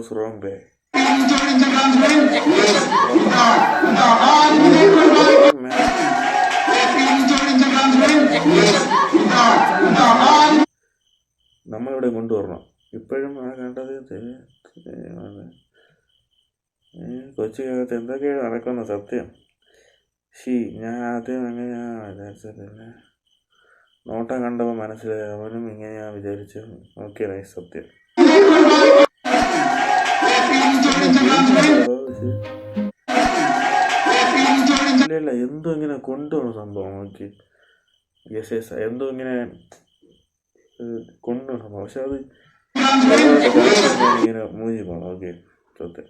goes wrong way. നമ്മളിവിടെ കൊണ്ടുവരണം. ഇപ്പോഴും കണ്ടത് കൊച്ചിക്കകത്ത് എന്തൊക്കെയാണ് നടക്കുന്ന സത്യം. ഞാൻ ആദ്യം അങ്ങനെയാണ് വിചാരിച്ചത്. നോട്ടം കണ്ടപ്പോൾ മനസ്സിലായി അവനും ഇങ്ങനെയാണ് വിചാരിച്ചു. ഓക്കെ നൈസ് സത്യം. ഇല്ല എന്തോ ഇങ്ങനെ കൊണ്ടുപോകണം സംഭവം. നോക്കി യെസ് എന്തോ ഇങ്ങനെ കൊണ്ടുപോകണം സംഭവം. പക്ഷെ അത് ഇങ്ങനെ മൂഞ്ചി പോകണം. ഓക്കെ സത്യം.